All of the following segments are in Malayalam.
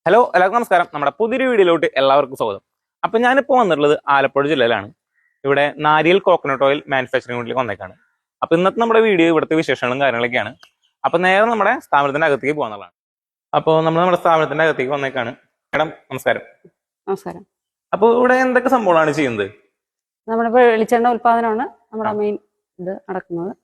ഹലോ എല്ലാവർക്കും നമസ്കാരം. നമ്മുടെ പുതിയൊരു വീഡിയോയിലോട്ട് എല്ലാവർക്കും സ്വാഗതം. അപ്പൊ ഞാനിപ്പോൾ വന്നിട്ടുള്ളത് ആലപ്പുഴ ജില്ലയിലാണ്. ഇവിടെ നാരിയൽ കോക്കനട്ട് ഓയിൽ മാനുഫാക്ചറിംഗ് യൂണിറ്റിലേക്ക് വന്നേക്കാണ്. അപ്പൊ ഇന്നത്തെ നമ്മുടെ വീഡിയോ ഇവിടുത്തെ വിശേഷങ്ങളും കാര്യങ്ങളൊക്കെയാണ്. അപ്പൊ നേരെ നമ്മുടെ സ്ഥാപനത്തിന്റെ അകത്തേക്ക് പോകാനുള്ളതാണ്. അപ്പോൾ നമ്മുടെ സ്ഥാപനത്തിന്റെ അകത്തേക്ക് വന്നേക്കാണ്. മാഡം നമസ്കാരം. നമസ്കാരം. അപ്പോൾ ഇവിടെ എന്തൊക്കെ സംഭവങ്ങളാണ് ചെയ്യുന്നത്? നമ്മളിപ്പോ വെളിച്ചെണ്ണ ഉൽപാദനമാണ് നമ്മുടെ മെയിൻ ഇത് നടക്കുന്നത്.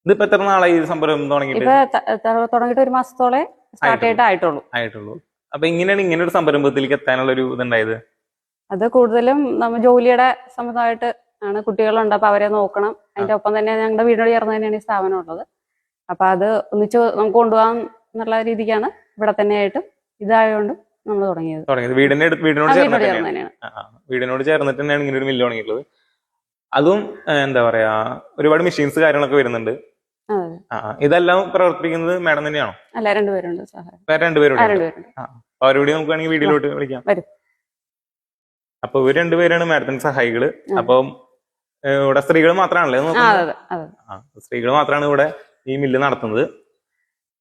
ഇതിപ്പോ എത്ര നാളായി ഈ സംഭവം തുടങ്ങിയിട്ട്? ഇപ്പൊ തുടങ്ങിയിട്ട് ഒരു മാസത്തോളെ സ്റ്റാർട്ട് ആയിട്ടുള്ളൂ. അപ്പൊ ഇങ്ങനെ ഒരു സംരംഭത്തിലേക്ക് എത്താനുള്ള ഒരു ഇതുണ്ടായത്? അത് കൂടുതലും നമ്മൾ ജോലിയുടെ സംബന്ധമായിട്ട് ആണ്. കുട്ടികളുണ്ട്, അപ്പൊ അവരെ നോക്കണം. അതിന്റെ ഒപ്പം തന്നെ ഞങ്ങളുടെ വീടിനോട് ചേർന്ന് തന്നെയാണ് ഈ സ്ഥാപനം ഉള്ളത്. അപ്പൊ അത് ഒന്നിച്ച് നമുക്ക് കൊണ്ടുപോകാൻ എന്നുള്ള രീതിക്കാണ് ഇവിടെ തന്നെയായിട്ട് ഇതായതുകൊണ്ട് നമ്മൾ തുടങ്ങിയത്. വീടിനോട് ചേർന്നിട്ട് തന്നെയാണ് ഇങ്ങനെ ഒരു മില്ല് തുടങ്ങിയിട്ടുള്ളത്. അതും എന്താ പറയാ, ഒരുപാട് മെഷീൻസ് കാര്യങ്ങളൊക്കെ വരുന്നുണ്ട്. ഇതെല്ലാം പ്രവർത്തിക്കുന്നത് മാഡം തന്നെയാണോ? അല്ല, രണ്ടുപേരുണ്ട്. അവരോട് നമുക്ക് വേണമെങ്കിൽ വീഡിയോയിലോട്ട് വിളിക്കാം. അപ്പൊ ഇവർ രണ്ടുപേരാണ് മാഡത്തിന്റെ സഹായികള്. അപ്പം ഇവിടെ സ്ത്രീകൾ മാത്രമാണല്ലേ? സ്ത്രീകൾ മാത്രമാണ് ഇവിടെ ഈ മില്ല് നടത്തുന്നത്.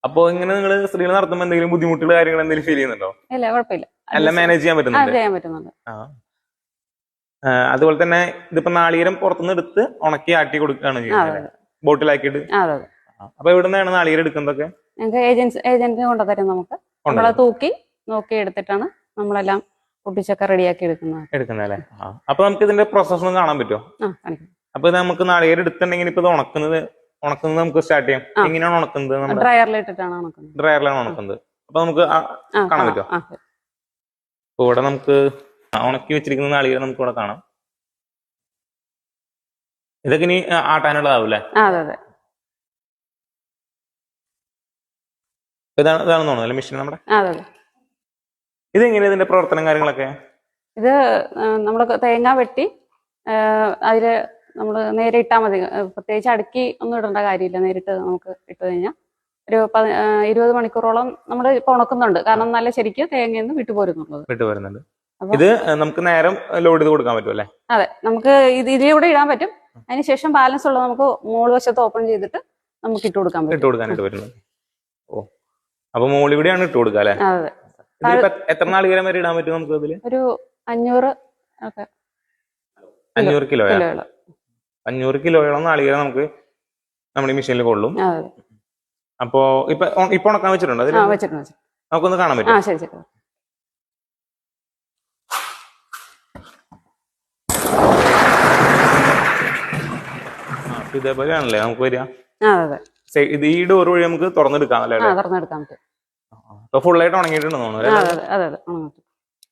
അപ്പൊ ഇങ്ങനെ നിങ്ങൾ സ്ത്രീകൾ നടത്തുമ്പോൾ എന്തെങ്കിലും ബുദ്ധിമുട്ടുകൾ കാര്യങ്ങൾ എന്തെങ്കിലും ഫീൽ ചെയ്യുന്നുണ്ടോ? ഇല്ല, കുഴപ്പമില്ല. എല്ലാം മാനേജ് ചെയ്യാൻ പറ്റുന്നുണ്ട്. അതുപോലെ തന്നെ ഇതിപ്പോ നാളികേരം പുറത്തുനിന്ന് എടുത്ത് ഉണക്കി ആട്ടി കൊടുക്കുകയാണ് ചെയ്യുന്നത്, ബോട്ടിലാക്കിയിട്ട്. അപ്പൊ ഇവിടെ നിന്നാണ് നാളികേരം എടുക്കുന്നതൊക്കെ? ഞങ്ങൾക്ക് ഏജന്റ് കൊണ്ടുതരും. നമുക്ക് നമ്മളെ നോക്കി എടുത്തിട്ടാണ് നമ്മളെല്ലാം പൊട്ടിച്ചൊക്കെ റെഡിയാക്കി എടുക്കുന്നല്ലേ? അപ്പൊ നമുക്ക് ഇതിന്റെ പ്രോസസ് ഒന്ന് കാണാൻ പറ്റുമോ? അപ്പൊ ഇത് നമുക്ക് നാളികേരം എടുത്തിട്ടുണ്ടെങ്കിൽ ഇപ്പൊ ഇത് ഉണക്കുന്നത് നമുക്ക് സ്റ്റാർട്ട് ചെയ്യാം. എങ്ങനെയാണ് ഉണക്കുന്നത്? ഡ്രയറിലാണ് ഉണക്കുന്നത്. അപ്പൊ നമുക്ക് കാണാൻ പറ്റുമോ? അപ്പൊ ഇവിടെ നമുക്ക് ഉണക്കി വെച്ചിരിക്കുന്ന നാളികേരം നമുക്ക് ഇവിടെ കാണാം. ഇതൊക്കെ ഇനി ആട്ടാനുള്ളതാവൂല്ലേ? ഇതാണെന്ന് തോന്നുന്നു മെഷീൻ നമ്മുടെ. ഇതെങ്ങനെയാ ഇതിന്റെ പ്രവർത്തനം കാര്യങ്ങളൊക്കെ? ഇത് നമ്മള് തേങ്ങ വെട്ടി അതില് നമ്മള് നേരെ ഇട്ടാൽ മതി. പ്രത്യേകിച്ച് അടുക്കി ഒന്നും ഇടേണ്ട കാര്യമില്ല. നേരിട്ട് നമുക്ക് ഇട്ട് കഴിഞ്ഞാൽ ഒരു 20 മണിക്കൂറോളം നമ്മൾ ഇപ്പൊ ഉണക്കുന്നുണ്ട്. കാരണം നല്ല ശരിക്കും തേങ്ങയൊന്നും വിട്ടുപോരുന്നുണ്ട്. ഇത് നമുക്ക് നേരം ലോഡ് ചെയ്ത് കൊടുക്കാൻ പറ്റും അല്ലേ? അതെ, നമുക്ക് ഇതിലൂടെ ഇടാൻ പറ്റും. അതിനുശേഷം ബാലൻസ് ഉള്ളത് നമുക്ക് മോള് വശത്ത് ഓപ്പൺ ചെയ്തിട്ട് നമുക്ക് ഇട്ട് കൊടുക്കാനായിട്ട് വരുന്നത്. ഓ, അപ്പൊ മോളി കൂടെയാണ് ഇട്ട് കൊടുക്കുക അല്ലെ? എത്ര നാളികേരം വരെ ഇടാൻ പറ്റും നമുക്ക് അതില്? ഒരു 500 കിലോയോളം. 500 കിലോയോളം നാളികേരം നമുക്ക് നമ്മുടെ മെഷീനിൽ കൊള്ളും. അപ്പോ ഇപ്പൊ ഉണക്കാൻ വെച്ചിട്ടുണ്ടോ? നമുക്കൊന്ന് കാണാൻ പറ്റും? ഇതേപോലെയാണല്ലേ നമുക്ക് വരിക? ഇത് ഈ ഡോർ വഴി നമുക്ക് തുറന്നെടുക്കാം അല്ലേ? അപ്പൊ ഫുള്ളായിട്ട് ഉണങ്ങിയിട്ടുണ്ടെന്ന് തോന്നുന്നു.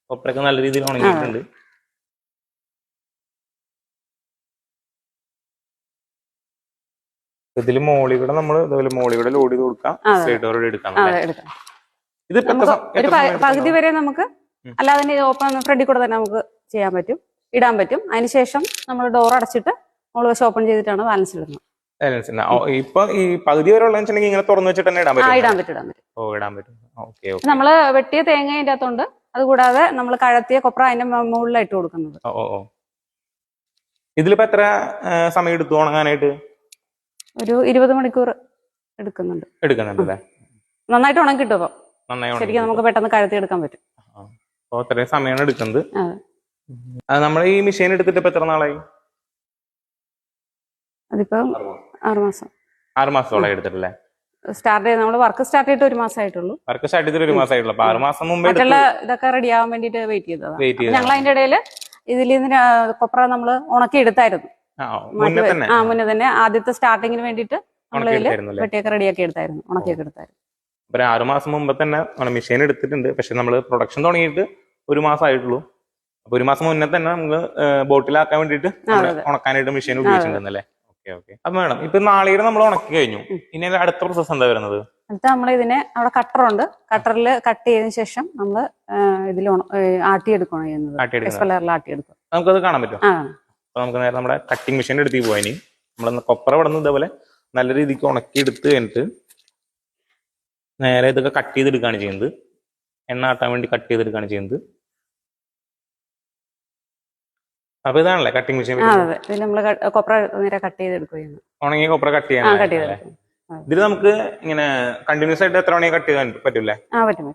കൊപ്രയൊക്കെ നല്ല രീതിയിൽ ഉണങ്ങിയിട്ടുണ്ട്. ഇതില് മോളികൂടെ നമ്മൾ മോളികൂടെ ലോഡ് ചെയ്ത് കൊടുക്കാം, സൈഡ് ഡോർ എടുക്കാം. ഇത് പകുതി വരെ നമുക്ക് അല്ലാതെ ഓപ്പൺ ഫ്രണ്ടിൽ കൂടെ തന്നെ നമുക്ക് ചെയ്യാൻ പറ്റും, ഇടാൻ പറ്റും. അതിനുശേഷം നമ്മൾ ഡോർ അടച്ചിട്ട് മോള് വശം ഓപ്പൺ ചെയ്തിട്ടാണ് ബാലൻസ് ഇടുന്നത്. ഇപ്പൊ ഈ പകുതി വരെ ഉള്ളതെന്നുവെച്ചിട്ടുണ്ടെങ്കിൽ ഇങ്ങനെ തുറന്നു വെച്ചിട്ട് തന്നെ ഇടാൻ പറ്റും. നമ്മള് വെട്ടിയ തേങ്ങ അതിന്റെ അകത്തുണ്ട്. അതുകൂടാതെ നമ്മൾ കഴത്തിയ കൊപ്ര അതിന്റെ മുകളിലാണ് ഇട്ട് കൊടുക്കുന്നത്. ഇതിലിപ്പോ എത്ര സമയം എടുത്തു ഉണങ്ങാനായിട്ട്? ഒരു 20 മണിക്കൂർ എടുക്കുന്നുണ്ട്. നന്നായിട്ട് ഉണങ്ങി കിട്ടും. ശരിക്കും നമുക്ക് പെട്ടെന്ന് കഴത്തി എടുക്കാൻ പറ്റും. അത്രയും സമയമാണ് എടുക്കുന്നത്. നമ്മൾ ഈ മെഷീൻ എടുത്തിട്ട് ഇപ്പൊ എത്ര നാളായി? അതിപ്പോ 6 മാസം. 6 മാസത്തോളം എടുത്തിട്ടില്ലേ? നമ്മള് വർക്ക് സ്റ്റാർട്ട് ചെയ്തിട്ട് 1 മാസമായിട്ടുള്ളൂ. വർക്ക് സ്റ്റാർട്ട് ചെയ്തിട്ട് 1 മാസമായിട്ടുള്ളൂ. 6 മാസം മുമ്പ് ഇതൊക്കെ റെഡി ആവാൻ വേണ്ടിട്ട് വെയിറ്റ് ചെയ്തതാണ്. ഞങ്ങൾ അതിന്റെ ഇടയില് ഇതിൽ കൊപ്ര നമ്മള് ഉണക്കി എടുത്തായിരുന്നു. മുന്നേ തന്നെ ആദ്യത്തെ സ്റ്റാർട്ടിങ്ങിന് വേണ്ടിട്ട് നമ്മളിതില് വെട്ടിയൊക്കെ റെഡിയാക്കി എടുത്തായിരുന്നു, ഉണക്കിയൊക്കെ എടുത്തായിരുന്നു. 6 മാസം മുമ്പ് തന്നെ മെഷീൻ എടുത്തിട്ടുണ്ട്. പക്ഷെ നമ്മള് പ്രൊഡക്ഷൻ തുടങ്ങിയിട്ട് 1 മാസം ആയിട്ടുള്ളൂ. അപ്പൊ 1 മാസം മുന്നേ തന്നെ നമുക്ക് ബോട്ടിലാക്കാൻ വേണ്ടിട്ട് ഉണക്കാനായിട്ട് മെഷീൻ ഉപയോഗിച്ചിട്ടുണ്ടല്ലേ? അപ്പൊ വേണം ഇപ്പൊ നാളികേരം നമ്മൾ ഉണക്കി കഴിഞ്ഞു. ഇനി അടുത്ത പ്രോസസ് എന്താ വരുന്നത്? അടുത്ത നമ്മൾ ഇതിനെ അവിടെ കട്ടറുണ്ട്. കട്ടറിൽ കട്ട് ചെയ്തതിനു ശേഷം നമ്മള് ഇതിൽ ആട്ടിയെടുക്കുകയാണ് ചെയ്യുന്നത്. ആട്ടിയെടുക്കും. നമുക്കത് കാണാൻ പറ്റും? അപ്പൊ നമുക്ക് നേരെ നമ്മുടെ കട്ടിംഗ് മെഷീൻ എടുത്ത് പോവാ. ഇനി നമ്മൾ കൊപ്ര ഇവിടെ നിന്ന് ഇതേപോലെ നല്ല രീതിക്ക് ഉണക്കി എടുത്ത് കഴിഞ്ഞിട്ട് നേരെ ഇതൊക്കെ കട്ട് ചെയ്തെടുക്കുകയാണ് ചെയ്യുന്നത്. എണ്ണ ആട്ടാൻ വേണ്ടി കട്ട് ചെയ്തെടുക്കുകയാണ് ചെയ്യുന്നത്. അപ്പൊ ഇതാണല്ലേ കട്ടിംഗ് മെഷീൻ? കൊപ്ര നേരെ കട്ട് ചെയ്തെടുക്കുകയാണ്. ഉണങ്ങിയ കൊപ്ര കട്ട് ചെയ്യാൻ. ഇതിൽ നമുക്ക് ഇങ്ങനെ കണ്ടിന്യൂസ് ആയിട്ട് എത്ര മണിയെ കട്ട് ചെയ്യാൻ പറ്റൂലേ? പറ്റും.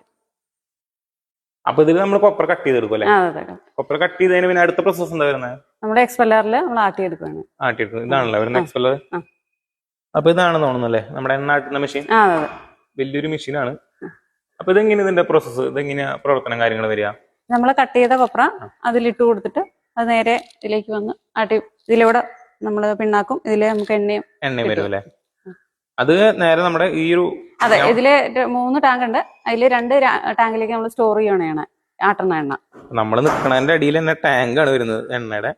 അപ്പൊ ഇതിൽ നമ്മൾ കൊപ്പർ കട്ട് ചെയ്തെടുക്കും അല്ലെ? അതെ. കൊപ്പർ കട്ട് ചെയ്തതിന് പിന്നെ അടുത്ത പ്രോസസ് എന്താ വരുന്നത്? നമ്മുടെ എക്സ്പെല്ലറിൽ നമ്മൾ ആട്ടിയെടുക്കുകയാണ്. ആട്ടിയെടുക്കുന്നത് ഇതാണല്ലോ വരുന്ന എക്സ്പെല്ലർ. അപ്പൊ ഇതാണ് തോന്നുന്നല്ലേ നമ്മുടെ എണ്ണ ആട്ടുന്ന മെഷീൻ? അതെ. വലിയൊരു മെഷീനാണ്. അപ്പൊ ഇതെങ്ങനെ ഇതിന്റെ പ്രോസസ്സ്, ഇതെങ്ങനെയാ പ്രവർത്തനം കാര്യങ്ങൾ വരിക? നമ്മൾ കട്ട് ചെയ്ത കൊപ്ര അതിലിട്ട് കൊടുത്തിട്ട് അത് നേരെ ഇതിലേക്ക് വന്ന് ആട്ടി, ഇതിലൂടെ നമ്മൾ പിണ്ണാക്കും, ഇതില് നമുക്ക് എണ്ണയും വരും അല്ലെ? അത് നേരെ നമ്മുടെ ഈ ഒരു അതെ, ഇതില് 3 ടാങ്ക് ഉണ്ട്. അതില് 2 ടാങ്കിലേക്ക് നമ്മൾ സ്റ്റോർ ചെയ്യണതാണ് ആട്ടുന്ന എണ്ണ. നമ്മൾ നിൽക്കണതിന്റെ അടിയിൽ തന്നെ ടാങ്ക് ആണ് വരുന്നത് എണ്ണയുടെ.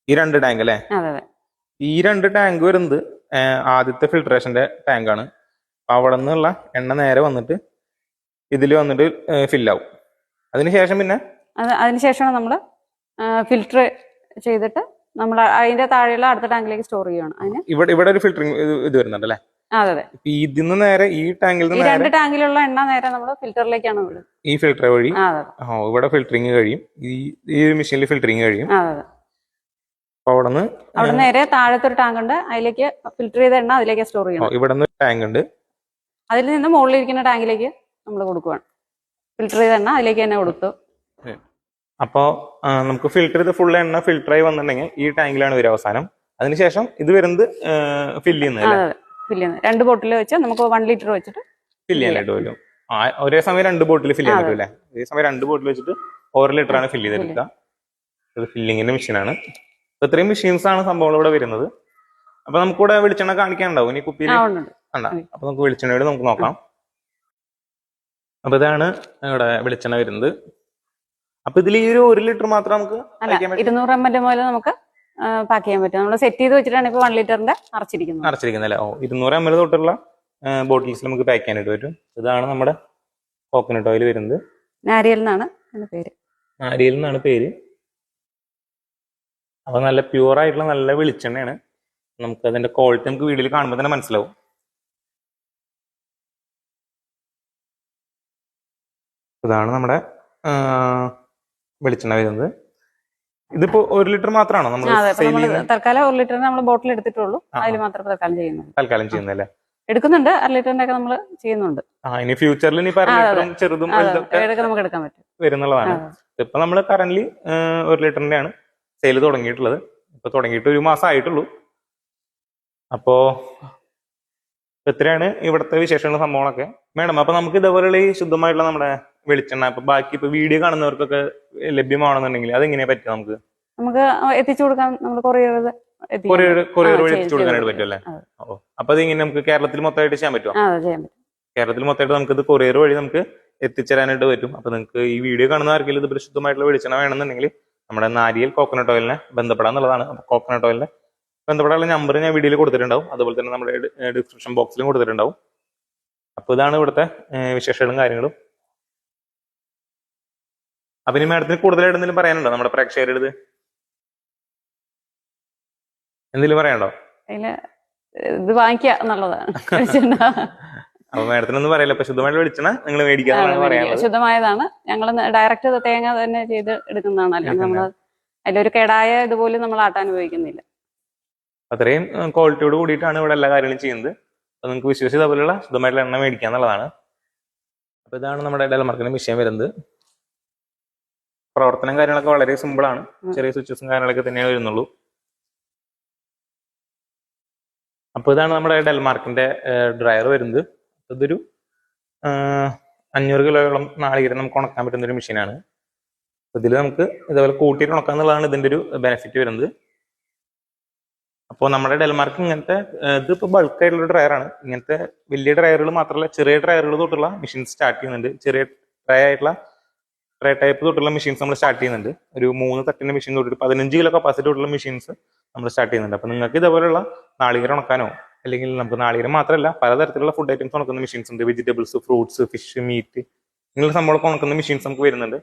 ഈ 2 ടാങ്ക് അല്ലെ? അതെ. ഈ 2 ടാങ്ക് വരുന്നത് ആദ്യത്തെ ഫിൽട്രേഷന്റെ ടാങ്കാണ്. അവിടെ നിന്നുള്ള എണ്ണ നേരെ വന്നിട്ട് ഇതിൽ വന്നിട്ട് ഫില്ലാവും. അതിനുശേഷം പിന്നെ അതിനുശേഷമാണ് നമ്മൾ ഫിൽറ്റർ ചെയ്തിട്ട് നമ്മൾ അതിന്റെ താഴെയുള്ള അടുത്ത ടാങ്കിലേക്ക് സ്റ്റോർ ചെയ്യണം. അതിന് ഇവിടെ ഒരു ഫിൽറ്ററിംഗ് ഇത് വരുന്നുണ്ട് അല്ലെ? അതെ. ഇതിന്ന് നേരെ ഈ ടാങ്കിൽ നിന്ന് 2 ടാങ്കിലുള്ള എണ്ണ നേരെ നമ്മൾ ഫിൽറ്ററിലേക്കാണ് വിടുന്നത്. ഈ ഫിൽറ്റർ വഴി ഇവിടെ ഫിൽറ്ററിങ് കഴിയും, ഈ ഒരു മെഷീനിൽ ഫിൽറ്ററിങ് കഴിയും. അവിടെ നേരെ താഴത്തെ ഒരു ടാങ്ക് ഉണ്ട്, അതിലേക്ക് ഫിൽറ്റർ ചെയ്ത എണ്ണ അതിലേക്ക് സ്റ്റോർ ചെയ്യണം. ഇവിടെ ടാങ്ക് ഉണ്ട്, അതിൽ നിന്ന് മുകളിലിരിക്കുന്ന ടാങ്കിലേക്ക് നമ്മൾ കൊടുക്കുകയാണ്. ഫിൽറ്റർ ചെയ്ത എണ്ണ അതിലേക്ക് തന്നെ കൊടുത്തു. അപ്പോ നമുക്ക് ഫിൽറ്റർ ചെയ്ത് ഫുൾ എണ്ണ ഫിൽറ്റർ ആയി വന്നിട്ടുണ്ടെങ്കിൽ ഈ ടാങ്കിലാണ് വരും അവസാനം. അതിനുശേഷം ഇത് വരുന്നത് ഫില്ല് ചെയ്യുന്നത്. 2 ബോട്ടിൽ വെച്ച് നമുക്ക് 1 ലിറ്റർ വെച്ചിട്ട് ഫില്ല് ചെയ്യാനായിട്ട് വരും. ഒരേ സമയം 2 ബോട്ടിൽ ഫില്ല് ചെയ്യാൻ പറ്റും അല്ലേ? ഒരേ സമയം 2 ബോട്ടിൽ വെച്ചിട്ട് 1 ലിറ്റർ ആണ് ഫില്ല് ചെയ്തെടുക്കുക. ഇത് ഫില്ലിങ്ങിന്റെ മെഷീനാണ്. ഇത്രയും മെഷീൻസ് ആണ് സംഭവം ഇവിടെ വരുന്നത്. അപ്പൊ നമുക്കിവിടെ വെളിച്ചെണ്ണ കാണിക്കാനുണ്ടാവും ഇനി കുപ്പിയിൽ? അപ്പൊ നമുക്ക് വെളിച്ചെണ്ണയോട് നമുക്ക് നോക്കാം. അപ്പൊ ഇതാണ് ഇവിടെ വെളിച്ചെണ്ണ വരുന്നത്. അപ്പൊ ഇതിൽ ഈ ഒരു 1 ലിറ്റർ മാത്രം നമുക്ക് 200 ml പോലെ നമുക്ക് പാക്ക് ചെയ്യാൻ പറ്റും. നമ്മൾ സെറ്റ് ചെയ്ത് വെച്ചിട്ടാണ് ഇപ്പൊ 1 ലിറ്ററിന്റെ അടച്ചിരിക്കുന്നത് അല്ലേ? 200 ml തൊട്ടുള്ള ബോട്ടിൽസ് നമുക്ക് പാക്ക് ചെയ്യാനായിട്ട് പറ്റും. ഇതാണ് നമ്മുടെ കോക്കനട്ട് ഓയിൽ വരുന്നത്. നാരിയൽ എന്നാണ് പേര്. അപ്പൊ നല്ല പ്യൂർ ആയിട്ടുള്ള നല്ല വെളിച്ചെണ്ണയാണ്. നമുക്ക് അതിന്റെ ക്വാളിറ്റി നമുക്ക് വീഡിയോയിൽ കാണുമ്പോൾ തന്നെ മനസ്സിലാവും. ഇതാണ് നമ്മുടെ വെളിച്ചെണ്ണ വരുന്നത്. ഇതിപ്പോ 1 ലിറ്റർ മാത്രമാണോ നമ്മൾ തൽക്കാലം 1 ലിറ്ററിന് നമ്മൾ ബോട്ടിൽ എടുത്തിട്ടുള്ളൂ. അതിൽ മാത്രം തൽക്കാലം ചെയ്യുന്നല്ലേ? എടുക്കുന്നുണ്ട്. 1 ലിറ്ററിന്റെ ഒക്കെ നമ്മൾ ചെയ്യുന്നുണ്ട്. ഇനി ഫ്യൂച്ചറിൽ ഇനി ചെറുതും നമുക്ക് എടുക്കാൻ പറ്റും വരുന്നുള്ളതാണ്. ഇപ്പൊ നമ്മൾ കറന്റ് 1 ലിറ്ററിന്റെ ആണ് സെയിൽ തുടങ്ങിയിട്ടുള്ളത്. ഇപ്പൊ തുടങ്ങിയിട്ട് 1 മാസം ആയിട്ടുള്ളൂ. അപ്പോ എത്രയാണ് ഇവിടുത്തെ വിശേഷങ്ങളും സംഭവങ്ങളൊക്കെ മേഡം? അപ്പൊ നമുക്ക് ഇതേപോലെയുള്ള ഈ ശുദ്ധമായിട്ടുള്ള നമ്മുടെ വെളിച്ചെണ്ണ ഇപ്പൊ ബാക്കി ഇപ്പൊ വീഡിയോ കാണുന്നവർക്കൊക്കെ ലഭ്യമാണെന്നുണ്ടെങ്കിൽ അതെങ്ങനെയാ പറ്റുക? നമുക്ക് എത്തിച്ചു കൊടുക്കാൻ നമ്മൾ കൊറിയർ വഴി എത്തിച്ചു കൊടുക്കാനായിട്ട് പറ്റും അല്ലേ? അപ്പൊ അതിങ്ങനെ നമുക്ക് കേരളത്തിൽ മൊത്തമായിട്ട് ചെയ്യാൻ പറ്റുമോ? കേരളത്തിൽ മൊത്തമായിട്ട് നമുക്ക് ഇത് കൊറിയർ വഴി നമുക്ക് എത്തിച്ചേരാനായിട്ട് പറ്റും. അപ്പൊ നിങ്ങൾക്ക് ഈ വീഡിയോ കാണുന്ന ആർക്കെങ്കിലും ഇത് ശുദ്ധമായിട്ടുള്ള വെളിച്ചെണ്ണ വേണമെന്നുണ്ടെങ്കിൽ നമ്മുടെ നാരിയൽ കോക്കനട്ട് ഓയിലിനെ ബന്ധപ്പെടാന്നുള്ളതാണ്. കോക്കനട്ട് ഓയിലിനെ ബന്ധപ്പെടാനുള്ള നമ്പർ ഞാൻ വീഡിയോയിൽ കൊടുത്തിട്ടുണ്ടാവും. അതുപോലെ തന്നെ നമ്മുടെ ഡിസ്ക്രിപ്ഷൻ ബോക്സിലും കൊടുത്തിട്ടുണ്ടാവും. അപ്പൊ ഇതാണ് ഇവിടുത്തെ വിശേഷങ്ങളും കാര്യങ്ങളും. അപ്പൊ ഇനി മാഡത്തിന് കൂടുതലായിട്ട് എന്തെങ്കിലും പറയാനുണ്ടോ നമ്മുടെ പ്രേക്ഷകരുടെ? എന്തെങ്കിലും പറയാനുണ്ടോ? ഇത് വാങ്ങിക്കുക എന്നുള്ളതാണ്. അപ്പൊ മാഡത്തിനൊന്നും പറയില്ല. അപ്പൊ ശുദ്ധമായിട്ട് വെളിച്ചെണ്ണ നിങ്ങൾ മേടിക്കാന്നാണ് പറയാനുള്ളത്. ശുദ്ധമായതാണ്. ഞങ്ങൾ ഡയറക്റ്റ് തേങ്ങ തന്നെ ചെയ്ത് എടുക്കുന്നതാണ്. അല്ലെങ്കിൽ നമ്മൾ അതിലൊരു കേടായ ഇതുപോലും നമ്മൾ ആട്ടാൻ ഉപയോഗിക്കുന്നില്ല. അത്രയും ക്വാളിറ്റിയോട് കൂടിയിട്ടാണ് ഇവിടെ എല്ലാ കാര്യങ്ങളും ചെയ്യുന്നത്. അപ്പൊ നിങ്ങൾക്ക് വിശ്വസിച്ച് അതുപോലുള്ള ശുദ്ധമായിട്ടുള്ള എണ്ണ മേടിക്കുക എന്നുള്ളതാണ്. അപ്പൊ ഇതാണ് നമ്മുടെ ഡെൽമാർക്കിന്റെ മെഷീൻ വരുന്നത്. പ്രവർത്തനം കാര്യങ്ങളൊക്കെ വളരെ സിമ്പിൾ ആണ്. ചെറിയ സ്വിച്ചസും കാര്യങ്ങളൊക്കെ തന്നെ വരുന്നുള്ളൂ. അപ്പൊ ഇതാണ് നമ്മുടെ ഡെൽമാർക്കിന്റെ ഡ്രയർ വരുന്നത്. ഇതൊരു 500 കിലോയോളം നാളികേരം നമുക്ക് ഉണക്കാൻ പറ്റുന്ന ഒരു മെഷീനാണ്. ഇതിൽ നമുക്ക് ഇതേപോലെ കൂട്ടിയിട്ട് ഉണക്കുക എന്നുള്ളതാണ് ഇതിന്റെ ഒരു ബെനിഫിറ്റ് വരുന്നത്. അപ്പോൾ നമ്മുടെ ഡെൽമാർക്ക് ഇങ്ങനത്തെ ഇതിപ്പോൾ ബൾക്കായിട്ടുള്ള ഡ്രയറാണ്. ഇങ്ങനത്തെ വലിയ ഡ്രയറുകൾ മാത്രമല്ല ചെറിയ ഡ്രയറുകൾ തൊട്ടുള്ള മെഷീൻസ് സ്റ്റാർട്ട് ചെയ്യുന്നുണ്ട്. ചെറിയ ട്രേ ടൈപ്പ് തൊട്ടുള്ള മെഷീൻസ് നമ്മൾ സ്റ്റാർട്ട് ചെയ്യുന്നുണ്ട്. ഒരു 3 തട്ടിന്റെ മെഷീൻ തൊട്ടിട്ട് 15 കിലോ കപ്പാസിറ്റി തൊട്ടുള്ള മെഷീൻസ് നമ്മൾ സ്റ്റാർട്ട് ചെയ്യുന്നുണ്ട്. അപ്പൊ നിങ്ങൾക്ക് ഇതേപോലെയുള്ള നാളികേരം ഉണക്കാനോ അല്ലെങ്കിൽ നമുക്ക് നാളികേരം മാത്രമല്ല പലതരത്തിലുള്ള ഫുഡ് ഐറ്റംസ് ഉണക്കുന്ന മെഷീൻസ് ഉണ്ട്. വെജിറ്റബിൾസ്, ഫ്രൂട്ട്സ്, ഫിഷ്, മീറ്റ് ഇങ്ങനെയുള്ള സംഭവങ്ങളൊക്കെ ഉണക്കുന്ന മെഷീൻസ് നമുക്ക് വരുന്നുണ്ട്.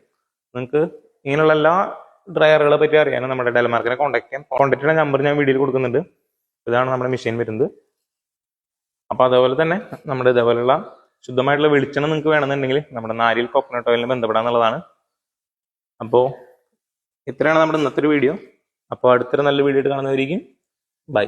നിങ്ങൾക്ക് ഇങ്ങനെയുള്ള എല്ലാ ഡ്രയറുകളെ പറ്റി അറിയാനും നമ്മുടെ ഡെൽമാർക്കിനെ കോൺടാക്ട് ചെയ്യാം. കോൺടാക്റ്റിന്റെ നമ്പർ ഞാൻ വീഡിയോയിൽ കൊടുക്കുന്നുണ്ട്. ഇതാണ് നമ്മുടെ മെഷീൻ വരുന്നത്. അപ്പൊ അതേപോലെ തന്നെ നമ്മുടെ ഇതേപോലെയുള്ള ശുദ്ധമായിട്ടുള്ള വെളിച്ചെണ്ണ നിങ്ങൾക്ക് വേണമെന്നുണ്ടെങ്കിൽ നമ്മുടെ നാരിയൽ കോക്കനട്ട് ഓയിലിനെ ബന്ധപ്പെടാന്നുള്ളതാണ്. അപ്പോൾ ഇത്രയാണ് നമ്മുടെ ഇന്നത്തെ ഒരു വീഡിയോ. അപ്പോൾ അടുത്തൊരു നല്ല വീഡിയോ ആയിട്ട് കാണുന്നവരിക്കും ബൈ.